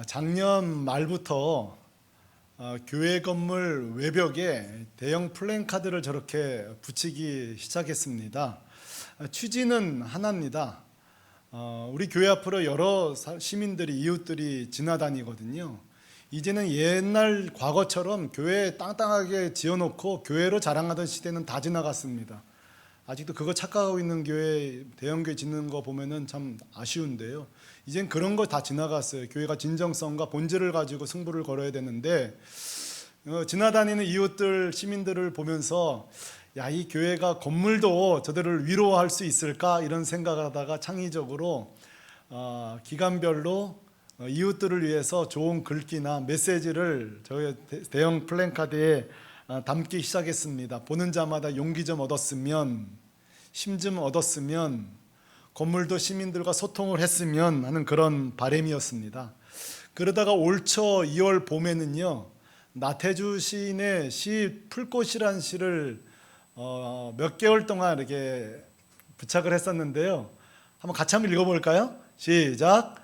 작년 말부터 교회 건물 외벽에 대형 플랜카드를 저렇게 붙이기 시작했습니다. 취지는 하나입니다. 우리 교회 앞으로 여러 시민들이, 이웃들이 지나다니거든요. 이제는 옛날 과거처럼 교회 땅땅하게 지어놓고 교회로 자랑하던 시대는 다 지나갔습니다. 아직도 그거 착각하고 있는 교회, 대형 교회 짓는 거 보면은 참 아쉬운데요. 이젠 그런 거 다 지나갔어요. 교회가 진정성과 본질을 가지고 승부를 걸어야 되는데, 지나다니는 이웃들, 시민들을 보면서 야, 이 교회가 건물도 저들을 위로할 수 있을까 이런 생각을 하다가 창의적으로 기간별로 이웃들을 위해서 좋은 글귀나 메시지를 저희 대형 플랜카드에 담기 시작했습니다. 보는 자마다 용기 좀 얻었으면, 힘 좀 얻었으면, 건물도 시민들과 소통을 했으면 하는 그런 바람이었습니다. 그러다가 올 초 2월 봄에는요, 나태주 시인의 시 풀꽃이라는 시를 몇 개월 동안 이렇게 부착을 했었는데요. 한번 같이 한번 읽어볼까요? 시작.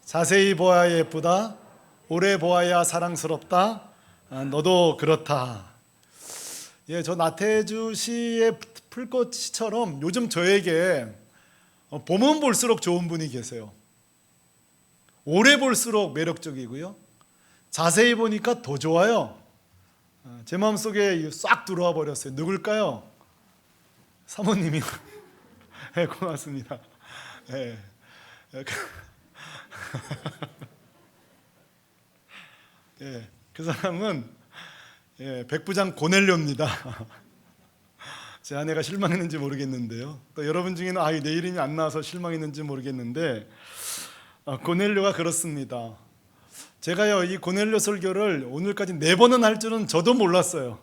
자세히 보아야 예쁘다, 오래 보아야 사랑스럽다, 너도 그렇다. 예, 저 나태주 시의 풀꽃처럼 요즘 저에게 보면 볼수록 좋은 분이 계세요. 오래 볼수록 매력적이고요, 자세히 보니까 더 좋아요. 제 마음속에 싹 들어와 버렸어요. 누굴까요? 사모님이. 네, 고맙습니다. 네. 예, 그 사람은 백부장 고넬료입니다. 제 아내가 실망했는지 모르겠는데요. 또 여러분 중에는 내 이름이 안 나와서 실망했는지 모르겠는데, 고넬료가 그렇습니다. 제가요, 이 고넬료 설교를 오늘까지 4번은 할 줄은 저도 몰랐어요.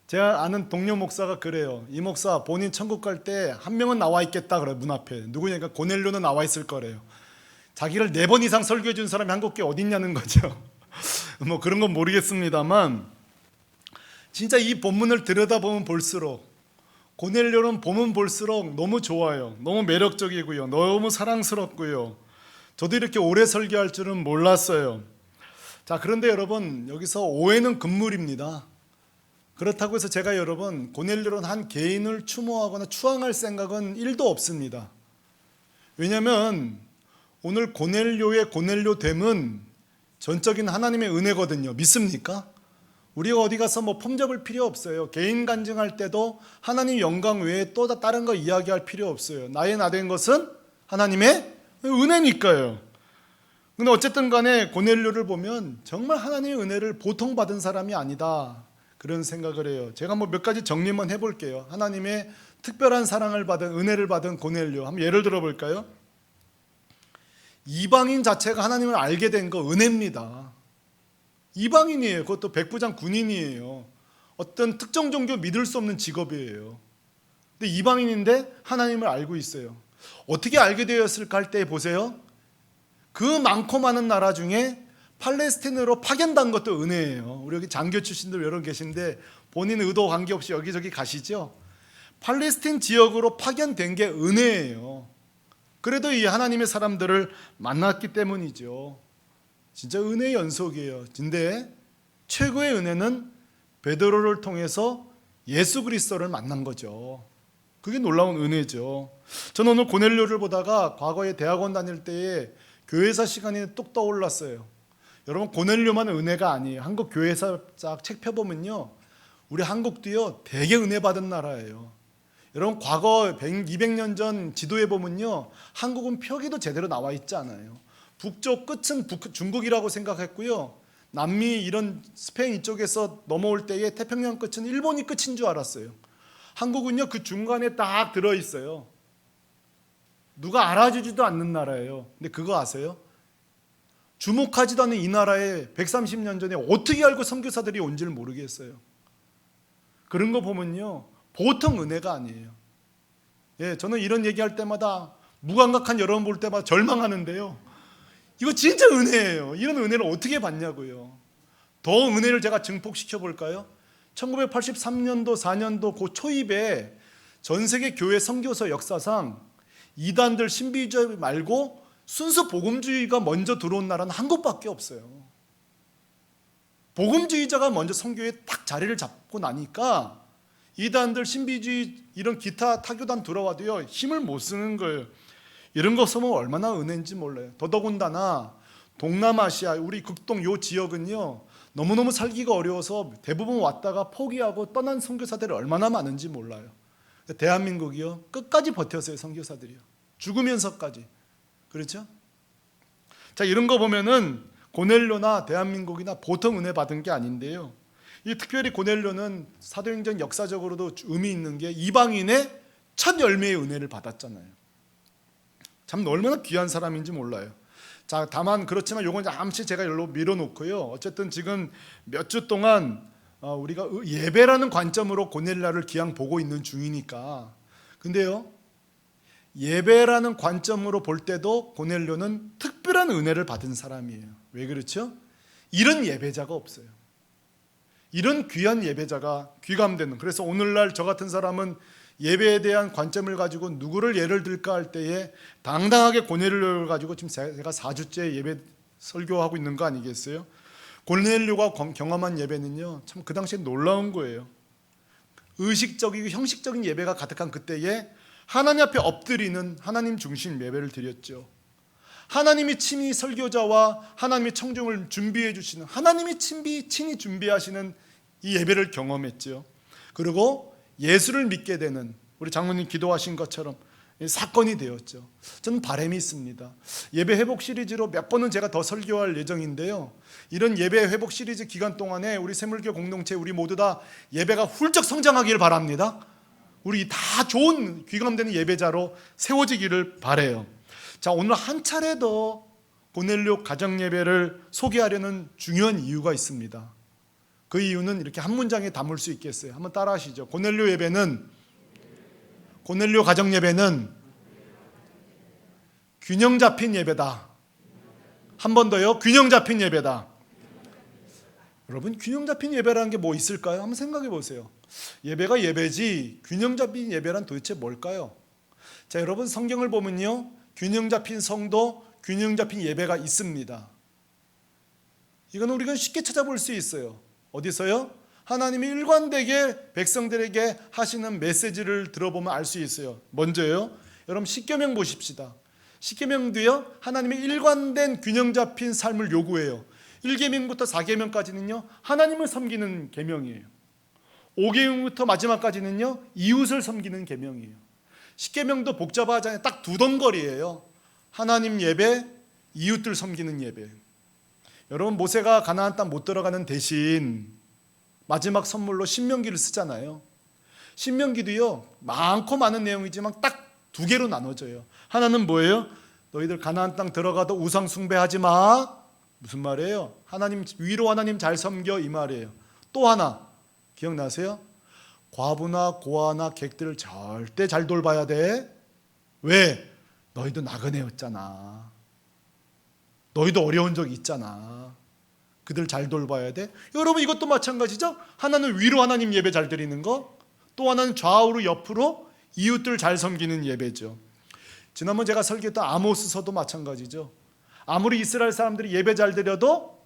제가 아는 동료 목사가 그래요. 이 목사 본인 천국 갈 때 한 명은 나와 있겠다 그래요. 문 앞에 누구냐니까 고넬료는 나와 있을 거래요. 자기를 4번 이상 설교해 준 사람이 한국교회 어디 있냐는 거죠. 뭐 그런 건 모르겠습니다만, 진짜 이 본문을 들여다보면 볼수록, 고넬료는 보면 볼수록 너무 좋아요. 너무 매력적이고요, 너무 사랑스럽고요. 저도 이렇게 오래 설교할 줄은 몰랐어요. 자, 그런데 여러분, 여기서 오해는 금물입니다. 그렇다고 해서 제가 여러분 고넬료는 한 개인을 추모하거나 추앙할 생각은 1도 없습니다. 왜냐하면 오늘 고넬료의 고넬료됨은 전적인 하나님의 은혜거든요. 믿습니까? 우리가 어디 가서 폼 잡을 필요 없어요. 개인 간증할 때도 하나님 영광 외에 또 다른 거 이야기할 필요 없어요. 나의 나 된 것은 하나님의 은혜니까요. 근데 어쨌든 간에 고넬료를 보면 정말 하나님의 은혜를 보통 받은 사람이 아니다, 그런 생각을 해요. 제가 몇 가지 정리만 해볼게요. 하나님의 특별한 사랑을 받은, 은혜를 받은 고넬료, 한번 예를 들어볼까요? 이방인 자체가 하나님을 알게 된 거 은혜입니다. 이방인이에요. 그것도 백부장 군인이에요. 어떤 특정 종교 믿을 수 없는 직업이에요. 근데 이방인인데 하나님을 알고 있어요. 어떻게 알게 되었을까 할 때 보세요. 그 많고 많은 나라 중에 팔레스틴으로 파견된 것도 은혜예요. 우리 여기 장교 출신들 여러 계신데 본인 의도 관계없이 여기저기 가시죠. 팔레스틴 지역으로 파견된 게 은혜예요. 그래도 이 하나님의 사람들을 만났기 때문이죠. 진짜 은혜의 연속이에요. 근데 최고의 은혜는 베드로를 통해서 예수 그리스도를 만난 거죠. 그게 놀라운 은혜죠. 저는 오늘 고넬료를 보다가 과거에 대학원 다닐 때에 교회사 시간이 뚝 떠올랐어요. 여러분, 고넬료만 은혜가 아니에요. 한국 교회사 쫙 책 펴보면요, 우리 한국도요 되게 은혜 받은 나라예요. 여러분, 과거 100, 200년 전 지도에 보면요, 한국은 표기도 제대로 나와 있지 않아요. 북쪽 끝은 중국이라고 생각했고요, 남미 이런 스페인 이쪽에서 넘어올 때에 태평양 끝은 일본이 끝인 줄 알았어요. 한국은요 그 중간에 딱 들어있어요. 누가 알아주지도 않는 나라예요. 근데 그거 아세요? 주목하지도 않는 이 나라에 130년 전에 어떻게 알고 선교사들이 온지를 모르겠어요. 그런 거 보면요, 보통 은혜가 아니에요. 예, 저는 이런 얘기할 때마다 무감각한 여러분 볼 때마다 절망하는데요, 이거 진짜 은혜예요. 이런 은혜를 어떻게 받냐고요. 더 은혜를 제가 증폭시켜 볼까요? 1983년도 4년도 그 초입에 전 세계 교회 선교사 역사상 이단들 신비주의 말고 순수 복음주의가 먼저 들어온 나라는 한국밖에 없어요. 복음주의자가 먼저 선교에 딱 자리를 잡고 나니까 이단들 신비주의 이런 기타 타교단 들어와도요 힘을 못 쓰는 거예요. 이런 거 쓰면 얼마나 은혜인지 몰라요. 더더군다나 동남아시아 우리 극동 요 지역은요 너무너무 살기가 어려워서 대부분 왔다가 포기하고 떠난 선교사들이 얼마나 많은지 몰라요. 대한민국이요 끝까지 버텼어요. 선교사들이요 죽으면서까지. 그렇죠? 자, 이런 거 보면은 고넬료나 대한민국이나 보통 은혜 받은 게 아닌데요. 이 특별히 고넬료는 사도행전 역사적으로도 의미 있는 게 이방인의 첫 열매의 은혜를 받았잖아요. 참 얼마나 귀한 사람인지 몰라요. 자, 다만 그렇지만 요건 잠시 제가 열로 밀어놓고요. 어쨌든 지금 몇 주 동안 우리가 예배라는 관점으로 고넬료를 기양 보고 있는 중이니까. 근데요, 예배라는 관점으로 볼 때도 고넬료는 특별한 은혜를 받은 사람이에요. 왜 그렇죠? 이런 예배자가 없어요. 이런 귀한 예배자가 귀감되는. 그래서 오늘날 저 같은 사람은 예배에 대한 관점을 가지고 누구를 예를 들까 할 때에 당당하게 고넬료를 가지고 지금 제가 4주째 예배 설교하고 있는 거 아니겠어요? 고넬료가 경험한 예배는요 참 그 당시에 놀라운 거예요. 의식적이고 형식적인 예배가 가득한 그때에 하나님 앞에 엎드리는 하나님 중심 예배를 드렸죠. 하나님이 친히 설교자와 하나님의 청중을 준비해 주시는, 하나님이 친히 준비하시는 이 예배를 경험했죠. 그리고 예수를 믿게 되는, 우리 장로님 기도하신 것처럼 사건이 되었죠. 저는 바람이 있습니다. 예배 회복 시리즈로 몇 번은 제가 더 설교할 예정인데요, 이런 예배 회복 시리즈 기간 동안에 우리 새물교 공동체 우리 모두 다 예배가 훌쩍 성장하기를 바랍니다. 우리 다 좋은 귀감되는 예배자로 세워지기를 바라요. 자, 오늘 한 차례 더 고넬료 가정 예배를 소개하려는 중요한 이유가 있습니다. 그 이유는 이렇게 한 문장에 담을 수 있겠어요. 한번 따라하시죠. 고넬료 가정 예배는 균형 잡힌 예배다. 한 번 더요. 균형 잡힌 예배다. 여러분, 균형 잡힌 예배라는 게 뭐 있을까요? 한번 생각해 보세요. 예배가 예배지 균형 잡힌 예배란 도대체 뭘까요? 자, 여러분, 성경을 보면요 균형 잡힌 성도, 균형 잡힌 예배가 있습니다. 이건 우리가 쉽게 찾아볼 수 있어요. 어디서요? 하나님이 일관되게 백성들에게 하시는 메시지를 들어보면 알 수 있어요. 먼저요, 여러분 십계명 보십시다. 십계명도요 하나님의 일관된 균형 잡힌 삶을 요구해요. 1계명부터 4계명까지는요 하나님을 섬기는 계명이에요. 5계명부터 마지막까지는요 이웃을 섬기는 계명이에요. 10계명도 복잡하잖아요. 딱 두 덩거리예요. 하나님 예배, 이웃들 섬기는 예배. 여러분, 모세가 가나안 땅 못 들어가는 대신 마지막 선물로 신명기를 쓰잖아요. 신명기도요 많고 많은 내용이지만 딱 두 개로 나눠져요. 하나는 뭐예요? 너희들 가나안 땅 들어가도 우상 숭배하지 마. 무슨 말이에요? 하나님 위로 하나님 잘 섬겨, 이 말이에요. 또 하나 기억나세요? 과부나 고아나 객들을 절대 잘 돌봐야 돼. 왜? 너희도 나그네였잖아. 너희도 어려운 적 있잖아. 그들 잘 돌봐야 돼. 여러분, 이것도 마찬가지죠. 하나는 위로 하나님 예배 잘 드리는 거, 또 하나는 좌우로 옆으로 이웃들 잘 섬기는 예배죠. 지난번 제가 설교했던 아모스서도 마찬가지죠. 아무리 이스라엘 사람들이 예배 잘 드려도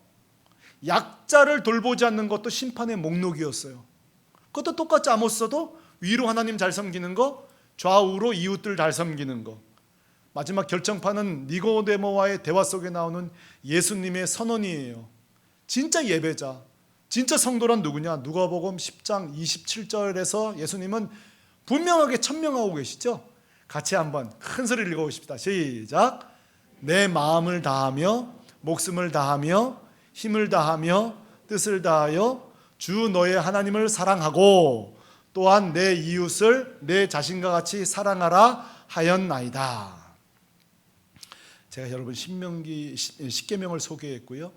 약자를 돌보지 않는 것도 심판의 목록이었어요. 그것도 똑같이 아모스서도 위로 하나님 잘 섬기는 거, 좌우로 이웃들 잘 섬기는 거. 마지막 결정판은 니고데모와의 대화 속에 나오는 예수님의 선언이에요. 진짜 예배자, 진짜 성도란 누구냐? 누가복음 10장 27절에서 예수님은 분명하게 천명하고 계시죠. 같이 한번 큰 소리를 읽어보십시다. 시작. 내 마음을 다하며 목숨을 다하며 힘을 다하며 뜻을 다하여 주 너의 하나님을 사랑하고 또한 내 이웃을 내 자신과 같이 사랑하라 하였나이다. 제가 여러분 신명기 10계명을 소개했고요,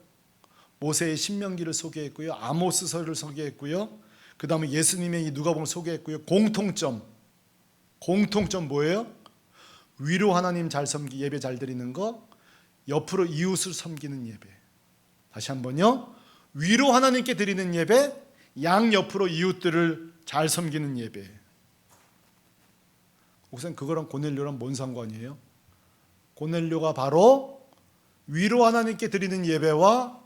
모세의 신명기를 소개했고요, 아모스서를 소개했고요, 그 다음에 예수님의 이 누가복음을 소개했고요. 공통점 뭐예요? 위로 하나님 잘 섬기, 예배 잘 드리는 거, 옆으로 이웃을 섬기는 예배. 다시 한번요. 위로 하나님께 드리는 예배, 양옆으로 이웃들을 잘 섬기는 예배. 목사님, 그거랑 고넬료랑 뭔 상관이에요? 고넬료가 바로 위로 하나님께 드리는 예배와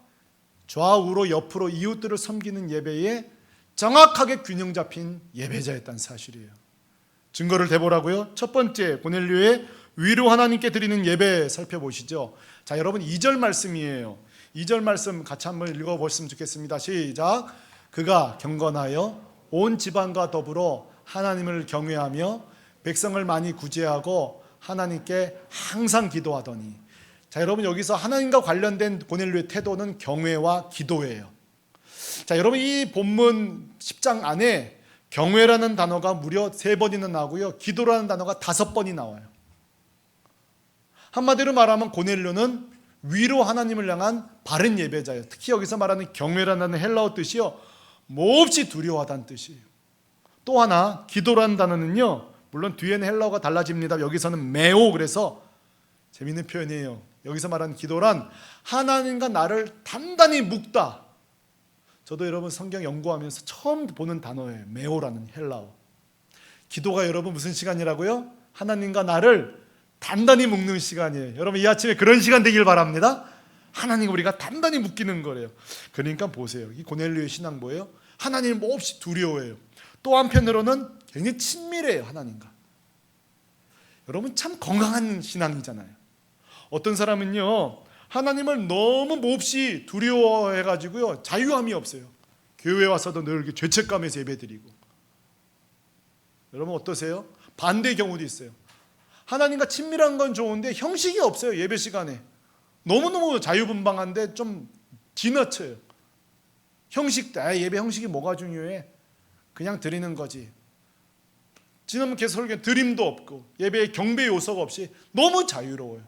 좌우로 옆으로 이웃들을 섬기는 예배에 정확하게 균형 잡힌 예배자였다는 사실이에요. 증거를 대보라고요. 첫 번째, 고넬료의 위로 하나님께 드리는 예배 살펴보시죠. 자, 여러분 2절 말씀이에요. 2절 말씀 같이 한번 읽어보셨으면 좋겠습니다. 시작. 그가 경건하여 온 집안과 더불어 하나님을 경외하며 백성을 많이 구제하고 하나님께 항상 기도하더니. 자, 여러분 여기서 하나님과 관련된 고넬료의 태도는 경외와 기도예요. 자, 여러분 이 본문 10장 안에 경외라는 단어가 무려 3번이나 나오고요, 기도라는 단어가 5번이 나와요. 한마디로 말하면 고넬료는 위로 하나님을 향한 바른 예배자예요. 특히 여기서 말하는 경외라는 헬라어 뜻이요, 몹시 두려워하다는 뜻이에요. 또 하나 기도라는 단어는요, 물론 뒤에는 헬라어가 달라집니다. 여기서는 메오, 그래서 재밌는 표현이에요. 여기서 말하는 기도란 하나님과 나를 단단히 묶다. 저도 여러분 성경 연구하면서 처음 보는 단어예요. 메오라는 헬라어. 기도가 여러분 무슨 시간이라고요? 하나님과 나를 단단히 묶는 시간이에요. 여러분 이 아침에 그런 시간 되길 바랍니다. 하나님 우리가 단단히 묶이는 거래요. 그러니까 보세요. 이 고넬료의 신앙 뭐예요? 하나님을 몹시 두려워해요. 또 한편으로는 굉장히 친밀해요, 하나님과. 여러분 참 건강한 신앙이잖아요. 어떤 사람은요, 하나님을 너무 몹시 두려워해가지고요, 자유함이 없어요. 교회 와서도 늘 이렇게 죄책감에서 예배드리고. 여러분 어떠세요? 반대의 경우도 있어요. 하나님과 친밀한 건 좋은데 형식이 없어요. 예배 시간에 너무너무 자유분방한데 좀 지나쳐요. 형식, 예배 형식이 뭐가 중요해? 그냥 드리는 거지. 지난번 계속 드림도 없고 예배에 경배 요소가 없이 너무 자유로워요.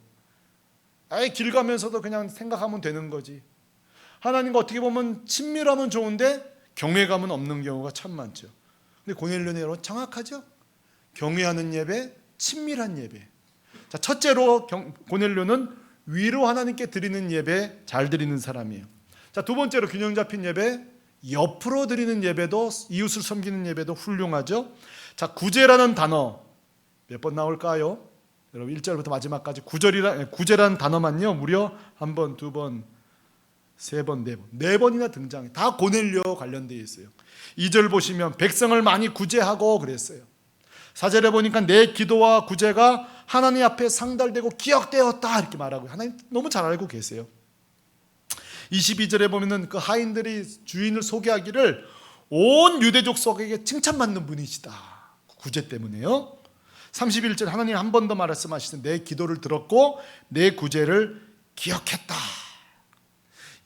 길 가면서도 그냥 생각하면 되는 거지. 하나님과 어떻게 보면 친밀하면 좋은데 경외감은 없는 경우가 참 많죠. 근데 고넬료는 여러분 정확하죠? 경외하는 예배, 친밀한 예배. 자, 첫째로 고넬료는 위로 하나님께 드리는 예배 잘 드리는 사람이에요. 자, 두 번째로 균형 잡힌 예배, 옆으로 드리는 예배도, 이웃을 섬기는 예배도 훌륭하죠. 자, 구제라는 단어 몇 번 나올까요? 여러분 1절부터 마지막까지 구제라는 단어만요 무려 한 번, 두 번, 세 번, 네 번이나 등장해. 다 고넬료 관련되어 있어요. 2절 보시면 백성을 많이 구제하고 그랬어요. 4절에 보니까 내 기도와 구제가 하나님 앞에 상달되고 기억되었다 이렇게 말하고, 하나님 너무 잘 알고 계세요. 22절에 보면은 그 하인들이 주인을 소개하기를 온 유대족 속에게 칭찬받는 분이시다. 구제 때문에요. 31절 하나님 한 번 더 말씀하시는 내 기도를 들었고 내 구제를 기억했다.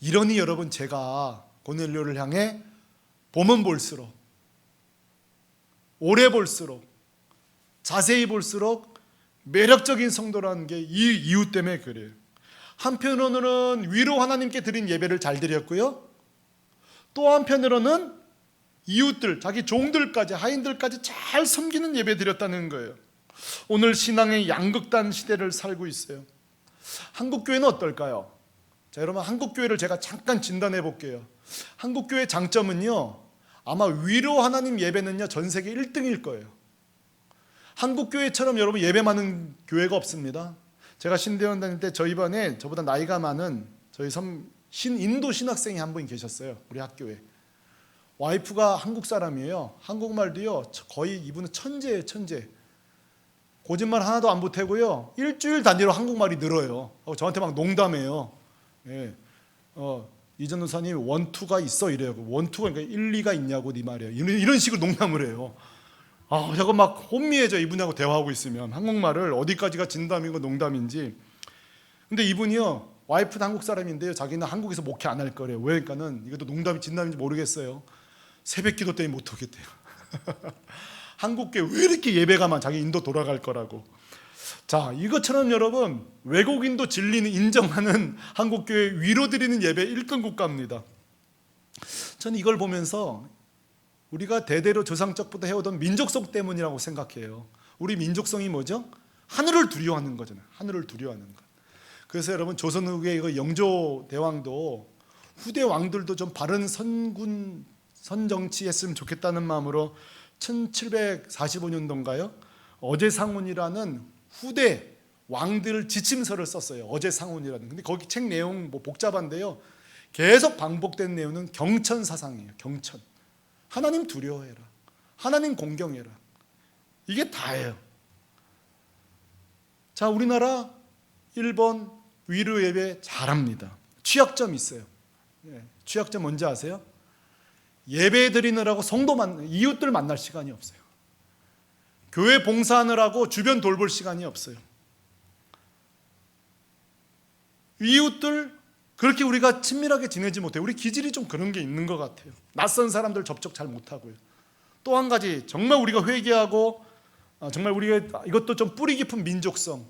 이러니 여러분 제가 고넬료를 향해 보면 볼수록, 오래 볼수록, 자세히 볼수록 매력적인 성도라는 게 이 이유 때문에 그래요. 한편으로는 위로 하나님께 드린 예배를 잘 드렸고요, 또 한편으로는 이웃들, 자기 종들까지, 하인들까지 잘 섬기는 예배 드렸다는 거예요. 오늘 신앙의 양극단 시대를 살고 있어요. 한국교회는 어떨까요? 자, 여러분 한국교회를 제가 잠깐 진단해 볼게요. 한국교회의 장점은요, 아마 위로 하나님 예배는요 전 세계 1등일 거예요. 한국교회처럼 여러분 예배 많은 교회가 없습니다. 제가 신대원 다닐 때 저희 반에 저보다 나이가 많은 저희 인도 신학생이 한 분 계셨어요. 우리 학교에. 와이프가 한국 사람이에요. 한국말도요 거의 이분은 천재예요, 천재. 거짓말 하나도 안 보태고요, 일주일 단위로 한국말이 늘어요. 저한테 막 농담해요. 예. 이전 노사님 원투가 있어 이래요. 원투가 그러니까 1, 2가 있냐고 네 말이에요. 이런 식으로 농담을 해요. 저거 막 혼미해져, 이분하고 대화하고 있으면. 한국말을 어디까지가 진담이고 농담인지. 근데 이분이요, 와이프는 한국 사람인데요, 자기는 한국에서 목회 안 할 거래요. 왜? 그러니까는 이것도 농담이 진담인지 모르겠어요. 새벽 기도 때문에 못 오겠대요. 한국교회 왜 이렇게 예배가만, 자기 인도 돌아갈 거라고. 자, 이것처럼 여러분 외국인도 진리는 인정하는 한국교회 위로 드리는 예배 1등 국가입니다. 저는 이걸 보면서 우리가 대대로 조상적부터 해오던 민족성 때문이라고 생각해요. 우리 민족성이 뭐죠? 하늘을 두려워하는 거잖아요. 하늘을 두려워하는 것. 그래서 여러분 조선 후기의 이거 영조 대왕도 후대 왕들도 좀 바른 선정치했으면 좋겠다는 마음으로 1745년도인가요? 어제상훈이라는 후대 왕들 지침서를 썼어요. 어제상훈이라는. 근데 거기 책 내용 뭐 복잡한데요. 계속 반복된 내용은 경천 사상이에요. 경천. 하나님 두려워해라. 하나님 공경해라. 이게 다예요. 자, 우리나라 1번 위로 예배 잘합니다. 취약점 있어요. 취약점 뭔지 아세요? 예배 드리느라고 이웃들 만날 시간이 없어요. 교회 봉사하느라고 주변 돌볼 시간이 없어요. 이웃들 그렇게 우리가 친밀하게 지내지 못해요. 우리 기질이 좀 그런 게 있는 것 같아요. 낯선 사람들 접촉 잘 못하고요. 또 한 가지 정말 우리가 회개하고 정말 우리가 이것도 좀 뿌리 깊은 민족성,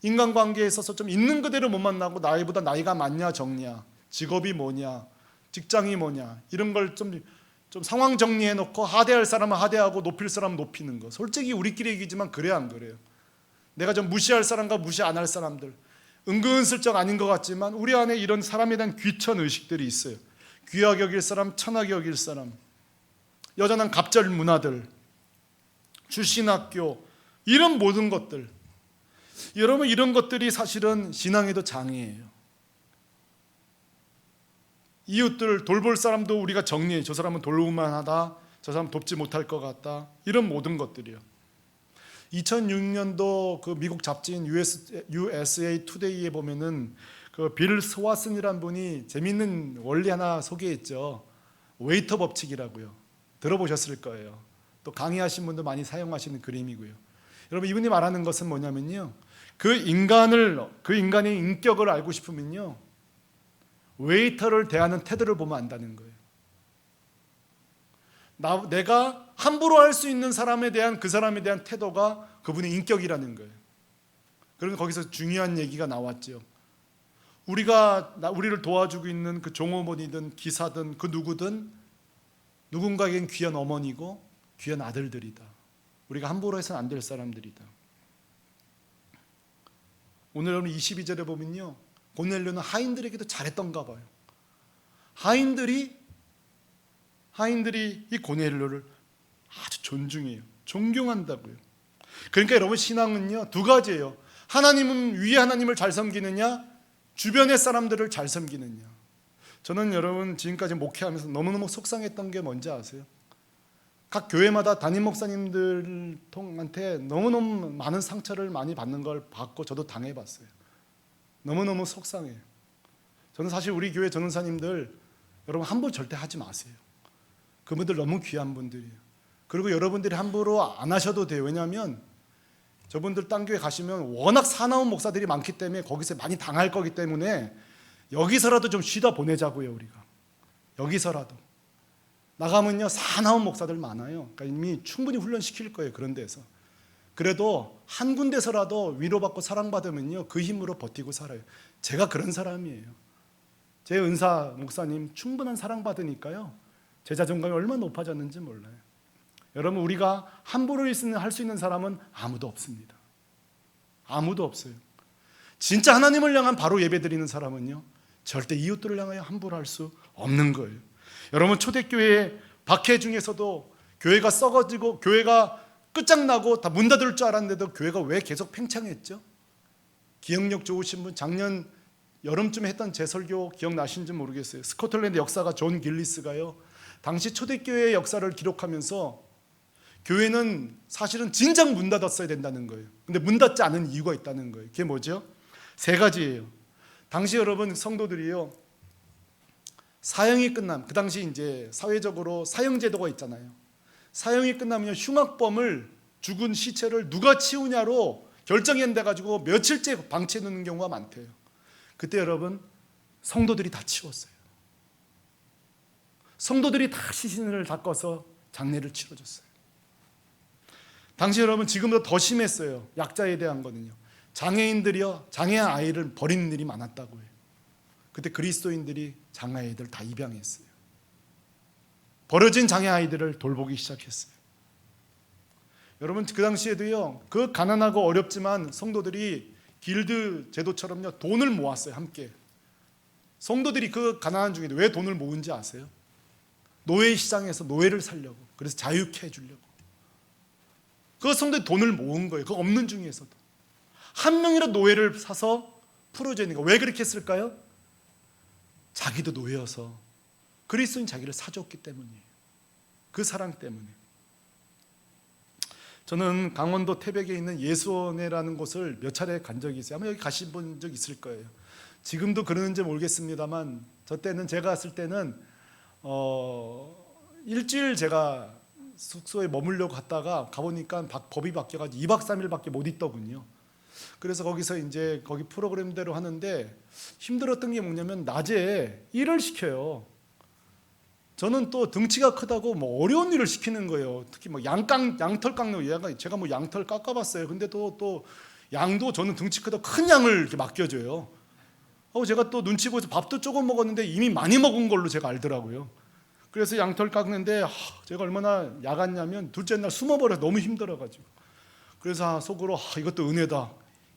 인간관계에 있어서 좀 있는 그대로 못 만나고 나이보다 나이가 많냐 적냐, 직업이 뭐냐, 직장이 뭐냐 이런 걸 좀 상황 정리해 놓고 하대할 사람은 하대하고 높일 사람은 높이는 거. 솔직히 우리끼리 얘기지만 그래야 안 그래요? 내가 좀 무시할 사람과 무시 안 할 사람들, 은근슬쩍 아닌 것 같지만 우리 안에 이런 사람에 대한 귀천 의식들이 있어요. 귀하게 여길 사람, 천하게 여길 사람, 여전한 갑절 문화들, 출신 학교, 이런 모든 것들, 여러분 이런 것들이 사실은 신앙에도 장애예요. 이웃들 돌볼 사람도 우리가 정리해. 저 사람은 돌볼만 하다, 저 사람 돕지 못할 것 같다, 이런 모든 것들이요. 2006년도 그 미국 잡지인 USA 투데이에 보면은 그 빌 스와슨이라는 분이 재밌는 원리 하나 소개했죠. 웨이터 법칙이라고요. 들어보셨을 거예요. 또 강의하신 분도 많이 사용하시는 그림이고요. 여러분 이분이 말하는 것은 뭐냐면요, 그 인간의 인격을 알고 싶으면요, 웨이터를 대하는 태도를 보면 안다는 거예요. 내가 함부로 할 수 있는 사람에 대한 그 사람에 대한 태도가 그분의 인격이라는 거예요. 그러면 거기서 중요한 얘기가 나왔죠. 우리를 도와주고 있는 그 종업원이든 기사든 그 누구든 누군가에겐 귀한 어머니고 귀한 아들들이다. 우리가 함부로 해서는 안 될 사람들이다. 오늘 여러분 22절에 보면요, 고넬료는 하인들에게도 잘했던가 봐요. 하인들이 이 고넬료를 아주 존중해요. 존경한다고요. 그러니까 여러분 신앙은요 두 가지예요. 위에 하나님을 잘 섬기느냐, 주변의 사람들을 잘 섬기느냐. 저는 여러분 지금까지 목회하면서 너무너무 속상했던 게 뭔지 아세요? 각 교회마다 담임 목사님들한테 너무너무 많은 상처를 많이 받는 걸 봤고 저도 당해봤어요. 너무너무 속상해요. 저는 사실 우리 교회 전도사님들 여러분 함부로 절대 하지 마세요. 그분들 너무 귀한 분들이에요. 그리고 여러분들이 함부로 안 하셔도 돼요. 왜냐하면 저분들 딴 교회 가시면 워낙 사나운 목사들이 많기 때문에 거기서 많이 당할 거기 때문에 여기서라도 좀 쉬다 보내자고요. 우리가 여기서라도 나가면요 사나운 목사들 많아요. 그러니까 이미 충분히 훈련시킬 거예요. 그런 데서 그래도 한 군데서라도 위로받고 사랑받으면요 그 힘으로 버티고 살아요. 제가 그런 사람이에요. 제 은사 목사님 충분한 사랑받으니까요 제 자존감이 얼마나 높아졌는지 몰라요. 여러분 우리가 함부로 할 수 있는 사람은 아무도 없습니다. 아무도 없어요. 진짜 하나님을 향한 바로 예배드리는 사람은요 절대 이웃들을 향하여 함부로 할 수 없는 거예요. 여러분 초대교회 박해 중에서도 교회가 썩어지고 교회가 끝장나고 다 문 닫을 줄 알았는데도 교회가 왜 계속 팽창했죠? 기억력 좋으신 분 작년 여름쯤에 했던 제 설교 기억나시는지 모르겠어요. 스코틀랜드 역사가 존 길리스가요 당시 초대교회의 역사를 기록하면서 교회는 사실은 진작 문 닫았어야 된다는 거예요. 근데 문 닫지 않은 이유가 있다는 거예요. 그게 뭐죠? 세 가지예요. 당시 여러분 성도들이요 사형이 끝나면, 그 당시 이제 사회적으로 사형제도가 있잖아요. 사형이 끝나면 흉악범을 죽은 시체를 누가 치우냐로 결정이 안 돼가지고 며칠째 방치해 놓는 경우가 많대요. 그때 여러분 성도들이 다 치웠어요. 성도들이 다 시신을 닦아서 장례를 치러줬어요. 당시 여러분 지금보다 더 심했어요. 약자에 대한 거는요. 장애인들이요 장애 아이를 버리는 일이 많았다고 해요. 그때 그리스도인들이 장애 아이들 다 입양했어요. 버려진 장애 아이들을 돌보기 시작했어요. 여러분 그 당시에도요 그 가난하고 어렵지만 성도들이 길드 제도처럼요 돈을 모았어요. 함께 성도들이 그 가난한 중에 왜 돈을 모은지 아세요? 노예 시장에서 노예를 살려고, 그래서 자유케 해주려고 그 성도들이 돈을 모은 거예요. 그 없는 중에서도 한 명이라도 노예를 사서 풀어줘야 되니까. 왜 그렇게 했을까요? 자기도 노예여서 그리스도인 자기를 사줬기 때문이에요. 그 사랑 때문에. 저는 강원도 태백에 있는 예수원회라는 곳을 몇 차례 간 적이 있어요. 아마 여기 가신 분 적 있을 거예요. 지금도 그러는지 모르겠습니다만 저 때는, 제가 갔을 때는 일주일 제가 숙소에 머물려고 갔다가 가보니까 법이 바뀌어가지고 2박 3일밖에 못 있더군요. 그래서 거기서 이제 거기 프로그램대로 하는데 힘들었던 게 뭐냐면 낮에 일을 시켜요. 저는 또 등치가 크다고 뭐 어려운 일을 시키는 거예요. 특히 뭐 양털 깎는 거. 제가 뭐 양털 깎아봤어요. 근데 또 양도 저는 등치 크다고 큰 양을 이렇게 맡겨줘요. 제가 또 눈치 보여서 밥도 조금 먹었는데 이미 많이 먹은 걸로 제가 알더라고요. 그래서 양털 깎는데 제가 얼마나 야갔냐면 둘째 날 숨어버려서 너무 힘들어가지고. 그래서 속으로 이것도 은혜다.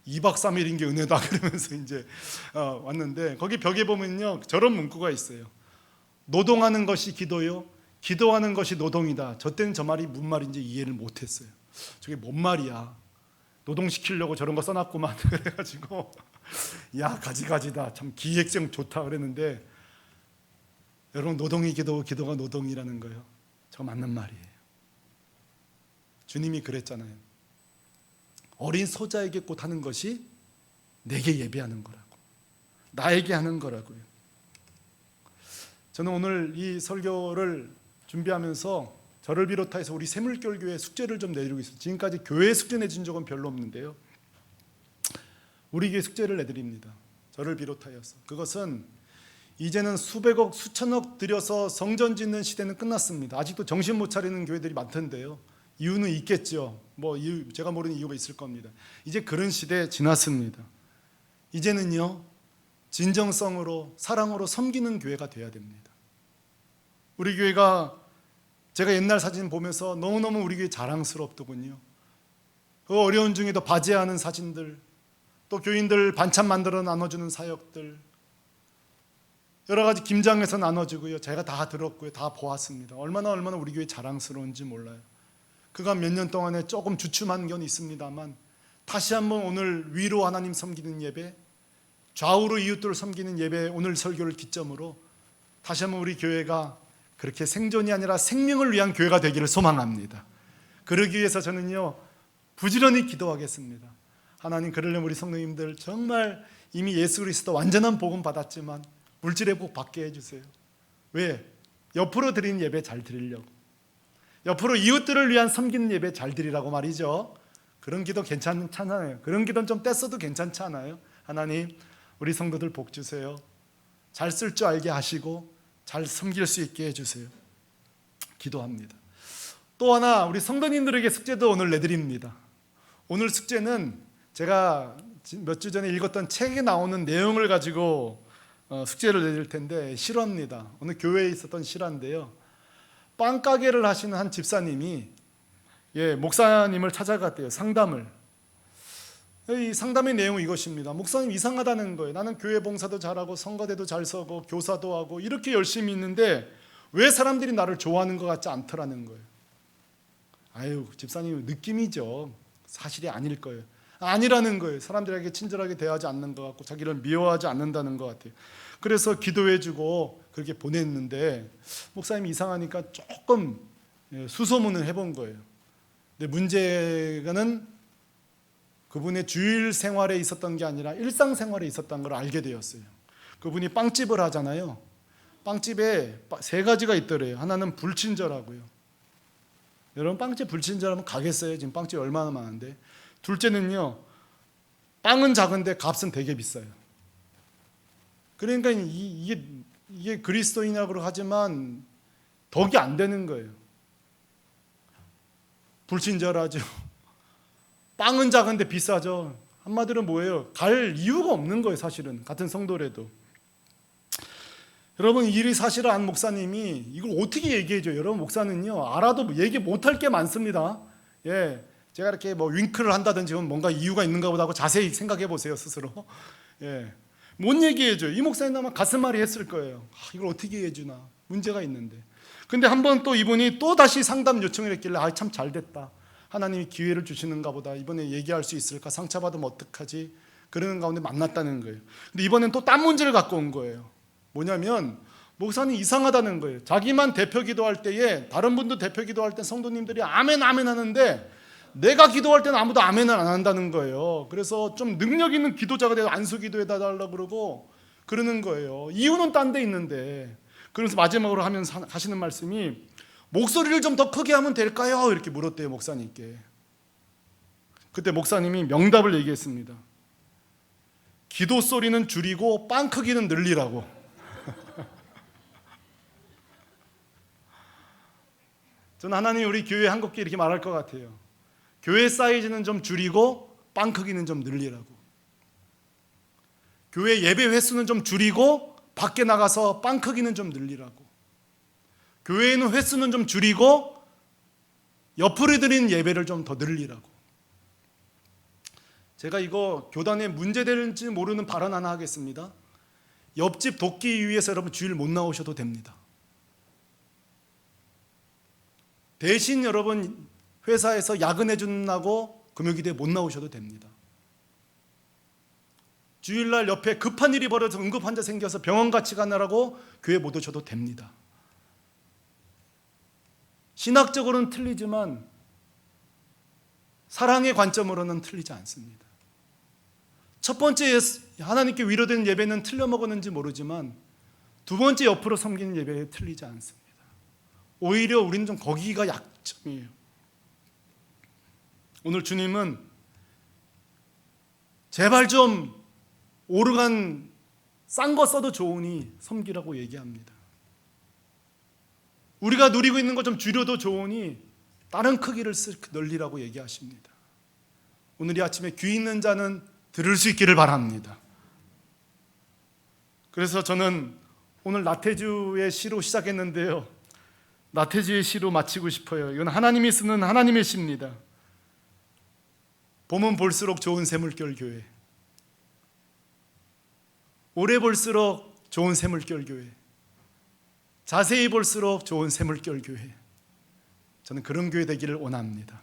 2박 3일인 게 은혜다. 그러면서 이제 왔는데 거기 벽에 보면요 저런 문구가 있어요. 노동하는 것이 기도요, 기도하는 것이 노동이다. 저 때는 저 말이 무슨 말인지 이해를 못했어요. 저게 뭔 말이야? 노동시키려고 저런 거 써놨구만. 그래가지고 야 가지가지다. 참 기획성 좋다 그랬는데 여러분 노동이 기도고 기도가 노동이라는 거예요. 저거 맞는 말이에요. 주님이 그랬잖아요. 어린 소자에게 곧 하는 것이 내게 예배하는 거라고, 나에게 하는 거라고요. 저는 오늘 이 설교를 준비하면서 저를 비롯해서 우리 새물결교회 숙제를 좀 내드리고 있어요. 지금까지 교회 숙제 내준 적은 별로 없는데요. 우리 교회 숙제를 내드립니다. 저를 비롯하여서. 그것은 이제는 수백억, 수천억 들여서 성전 짓는 시대는 끝났습니다. 아직도 정신 못 차리는 교회들이 많던데요. 이유는 있겠죠. 제가 모르는 이유가 있을 겁니다. 이제 그런 시대 지났습니다. 이제는요, 진정성으로 사랑으로 섬기는 교회가 돼야 됩니다. 우리 교회가 제가 옛날 사진 보면서 너무너무 우리 교회 자랑스럽더군요. 그 어려운 중에도 바제하는 사진들, 또 교인들 반찬 만들어 나눠주는 사역들, 여러 가지 김장해서 나눠주고요. 제가 다 들었고요. 다 보았습니다. 얼마나 우리 교회 자랑스러운지 몰라요. 그간 몇 년 동안에 조금 주춤한 건 있습니다만 다시 한번 오늘 위로 하나님 섬기는 예배, 좌우로 이웃들을 섬기는 예배, 오늘 설교를 기점으로 다시 한번 우리 교회가 그렇게 생존이 아니라 생명을 위한 교회가 되기를 소망합니다. 그러기 위해서 저는요 부지런히 기도하겠습니다. 하나님, 그러려면 우리 성도님들 정말 이미 예수 그리스도 완전한 복음 받았지만 물질의 복 받게 해주세요. 왜? 옆으로 드리는 예배 잘 드리려고, 옆으로 이웃들을 위한 섬기는 예배 잘 드리라고 말이죠. 그런 기도 괜찮잖아요. 그런 기도는 좀 뗐어도 괜찮잖아요. 하나님, 우리 성도들 복 주세요. 잘 쓸 줄 알게 하시고 잘 섬길 수 있게 해주세요. 기도합니다. 또 하나 우리 성도님들에게 숙제도 오늘 내드립니다. 오늘 숙제는 제가 몇 주 전에 읽었던 책에 나오는 내용을 가지고 숙제를 내드릴 텐데 실화입니다. 오늘 교회에 있었던 실화인데요. 빵가게를 하시는 한 집사님이 목사님을 찾아갔대요. 상담을. 이 상담의 내용은 이것입니다. 목사님 이상하다는 거예요. 나는 교회 봉사도 잘하고 성가대도 잘 서고 교사도 하고 이렇게 열심히 있는데 왜 사람들이 나를 좋아하는 것 같지 않더라는 거예요. 아유, 집사님 느낌이죠. 사실이 아닐 거예요. 아니라는 거예요. 사람들에게 친절하게 대하지 않는 것 같고 자기를 미워하지 않는다는 것 같아요. 그래서 기도해주고 그렇게 보냈는데 목사님이 이상하니까 조금 수소문을 해본 거예요. 근데 문제는 그분의 주일 생활에 있었던 게 아니라 일상 생활에 있었던 걸 알게 되었어요. 그분이 빵집을 하잖아요. 빵집에 세 가지가 있더래요. 하나는 불친절하고요. 여러분, 빵집 불친절하면 가겠어요? 지금 빵집 얼마나 많은데. 둘째는요, 빵은 작은데 값은 되게 비싸요. 그러니까 이게 그리스도인이라고 하지만 덕이 안 되는 거예요. 불친절하죠. 빵은 작은데 비싸죠. 한마디로 뭐예요? 갈 이유가 없는 거예요. 사실은 같은 성도라도. 여러분, 이 사실을 안 목사님이 이걸 어떻게 얘기해줘요? 여러분, 목사는요 알아도 얘기 못할 게 많습니다. 제가 이렇게 윙크를 한다든지 뭔가 이유가 있는가 보다 하고 자세히 생각해 보세요, 스스로. 못 얘기해줘요. 이 목사님 아마 가슴앓이 했을 거예요. 이걸 어떻게 해주나, 문제가 있는데. 근데 한번 또 이분이 또 다시 상담 요청을 했길래 참 잘 됐다. 하나님이 기회를 주시는가 보다, 이번에 얘기할 수 있을까, 상처받으면 어떡하지, 그러는 가운데 만났다는 거예요. 근데 이번엔 또 딴 문제를 갖고 온 거예요. 뭐냐면 목사님 이상하다는 거예요. 자기만 대표 기도할 때에 다른 분도 대표 기도할 때 성도님들이 아멘 아멘 하는데 내가 기도할 때는 아무도 아멘을 안 한다는 거예요. 그래서 좀 능력 있는 기도자가 돼서 안수 기도해다 달라고 그러고 그러는 거예요. 이유는 딴 데 있는데. 그래서 마지막으로 하시는 말씀이 목소리를 좀 더 크게 하면 될까요? 이렇게 물었대요, 목사님께. 그때 목사님이 명답을 얘기했습니다. 기도 소리는 줄이고 빵 크기는 늘리라고. 저는 하나님이 우리 교회 한국교회 이렇게 말할 것 같아요. 교회 사이즈는 좀 줄이고 빵 크기는 좀 늘리라고. 교회 예배 횟수는 좀 줄이고 밖에 나가서 빵 크기는 좀 늘리라고. 교회에는 횟수는 좀 줄이고 옆으로 드리는 예배를 좀 더 늘리라고. 제가 이거 교단에 문제될지 모르는 발언 하나 하겠습니다. 옆집 돕기 위해서 여러분 주일 못 나오셔도 됩니다. 대신 여러분 회사에서 야근해 준다고 금요기도에 못 나오셔도 됩니다. 주일날 옆에 급한 일이 벌어져서 응급환자 생겨서 병원 같이 가느라고 교회 못 오셔도 됩니다. 신학적으로는 틀리지만 사랑의 관점으로는 틀리지 않습니다. 첫 번째 하나님께 위로되는 예배는 틀려 먹었는지 모르지만 두 번째 옆으로 섬기는 예배에 틀리지 않습니다. 오히려 우리는 좀 거기가 약점이에요. 오늘 주님은 제발 좀 오르간 싼 거 써도 좋으니 섬기라고 얘기합니다. 우리가 누리고 있는 거 좀 줄여도 좋으니 다른 크기를 늘리라고 얘기하십니다. 오늘 이 아침에 귀 있는 자는 들을 수 있기를 바랍니다. 그래서 저는 오늘 나태주의 시로 시작했는데요, 나태주의 시로 마치고 싶어요. 이건 하나님이 쓰는 하나님의 시입니다. 보면 볼수록 좋은 샘물결 교회, 오래 볼수록 좋은 샘물결 교회, 자세히 볼수록 좋은 샘물결 교회. 저는 그런 교회 되기를 원합니다.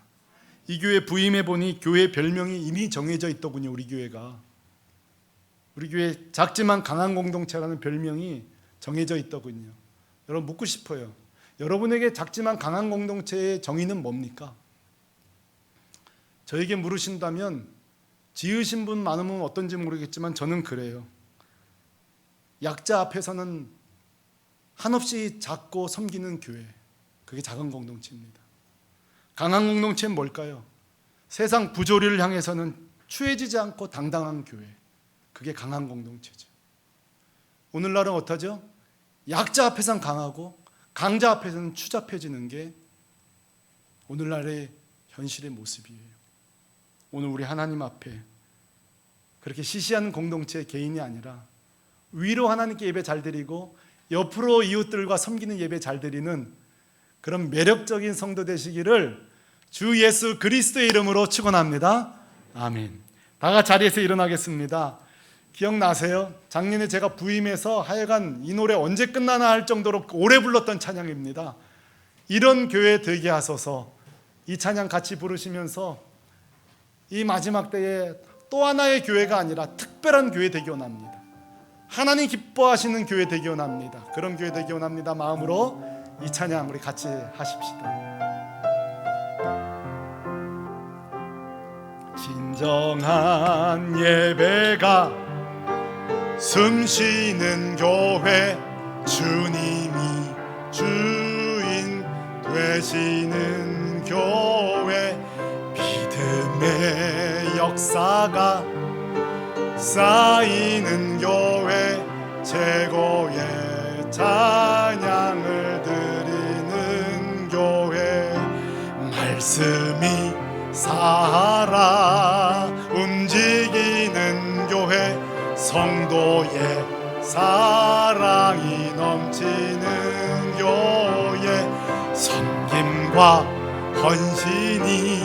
이 교회 부임해 보니 교회 별명이 이미 정해져 있더군요. 우리 교회가, 우리 교회 작지만 강한 공동체라는 별명이 정해져 있더군요. 여러분 묻고 싶어요. 여러분에게 작지만 강한 공동체의 정의는 뭡니까? 저에게 물으신다면 지으신 분 많으면 어떤지 모르겠지만 저는 그래요. 약자 앞에서는 한없이 작고 섬기는 교회, 그게 작은 공동체입니다. 강한 공동체는 뭘까요? 세상 부조리를 향해서는 추해지지 않고 당당한 교회, 그게 강한 공동체죠. 오늘날은 어떠죠? 약자 앞에서는 강하고 강자 앞에서는 추잡해지는 게 오늘날의 현실의 모습이에요. 오늘 우리 하나님 앞에 그렇게 시시한 공동체 개인이 아니라 위로 하나님께 예배 잘 드리고 옆으로 이웃들과 섬기는 예배 잘 드리는 그런 매력적인 성도 되시기를 주 예수 그리스도의 이름으로 축원합니다. 아멘. 다 같이 자리에서 일어나겠습니다. 기억나세요? 작년에 제가 부임해서 하여간 이 노래 언제 끝나나 할 정도로 오래 불렀던 찬양입니다. 이런 교회 되게 하소서. 이 찬양 같이 부르시면서 이 마지막 때에 또 하나의 교회가 아니라 특별한 교회 되기 원합니다. 하나님 기뻐하시는 교회 되기 원합니다. 그런 교회 되기 원합니다. 마음으로 이 찬양 우리 같이 하십시다. 진정한 예배가 숨쉬는 교회, 주님이 주인 되시는 교회, 믿음의 역사가 쌓이는 교회, 최고의 찬양을 드리는 교회, 말씀이 살아 움직이는 교회, 성도의 사랑이 넘치는 교회, 섬김과 헌신이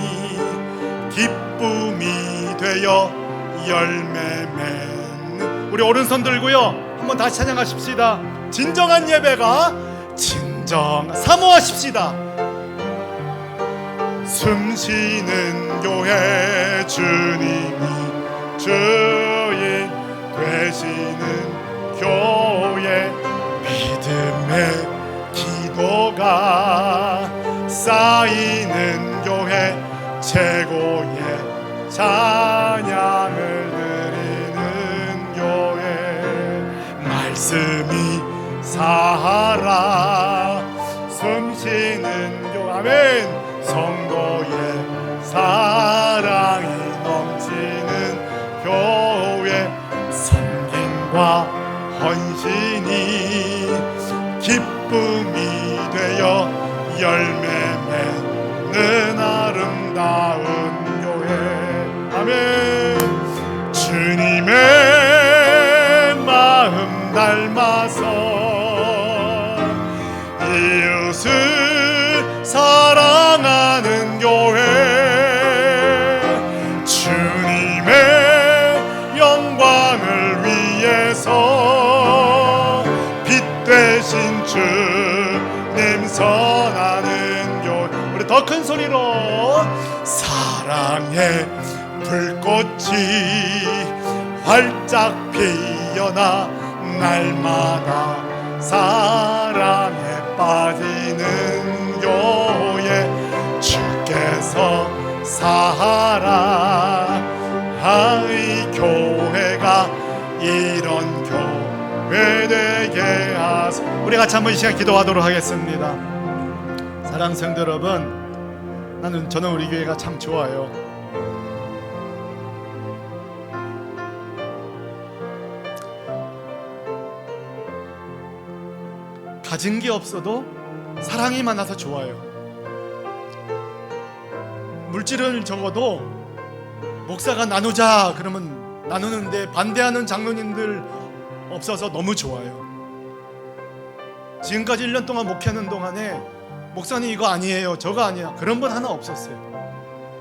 기쁨이 되어 열매 맺는, 우리 오른손 들고요 한번 다시 찬양하십시다. 진정한 예배가 사모하십시다. 숨쉬는 교회 주님이 주인 되시는 교회 믿음의 기도가 쌓이는 교회 최고의 찬양을 드리는 교회 말씀이 살아 숨쉬는 교회 아멘 성도의 사랑이 넘치는 교회 섬김과 헌신이 기쁨이 되어 열매 맺는 아름다운 교회 아멘 주님의 마음 닮아서 이웃을 사랑하는 교회 주님의 영광을 위해서 빛 되신 주님 선하는 교회 우리 더 큰 소리로 사랑의 불꽃이 활짝 피어나 날마다 사랑에 빠지는 교회 주께서 사랑의 교회가 이런 교회 되게 하소서. 우리 같이 한번 이 시간 기도하도록 하겠습니다. 사랑하는 성도 여러분, 저는 우리 교회가 참 좋아요. 가진 게 없어도 사랑이 많아서 좋아요. 물질을 적어도 목사가 나누자 그러면 나누는데 반대하는 장로님들 없어서 너무 좋아요. 지금까지 1년 동안 목회하는 동안에 목사님 이거 아니에요 저거 아니야 그런 분 하나 없었어요.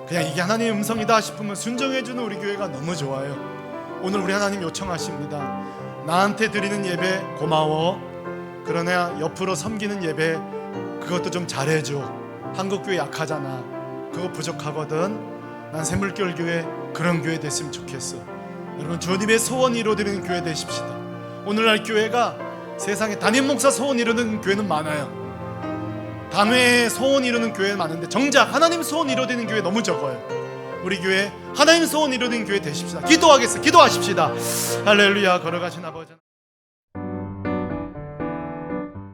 그냥 이게 하나님의 음성이다 싶으면 순종해주는 우리 교회가 너무 좋아요. 오늘 우리 하나님 요청하십니다. 나한테 드리는 예배 고마워. 그러나 옆으로 섬기는 예배 그것도 좀 잘해줘. 한국교회 약하잖아. 그거 부족하거든. 난 샘물결교회 그런 교회 됐으면 좋겠어. 여러분 주님의 소원 이루어드리는 교회 되십시다. 오늘날 교회가 세상에 담임 목사 소원 이루는 교회는 많아요. 담회 소원 이루는 교회는 많은데 정작 하나님 소원 이루어드리는 교회 너무 적어요. 우리 교회 하나님 소원 이루어드리는 교회 되십시다. 기도하십시다. 할렐루야. 걸어가신 아버지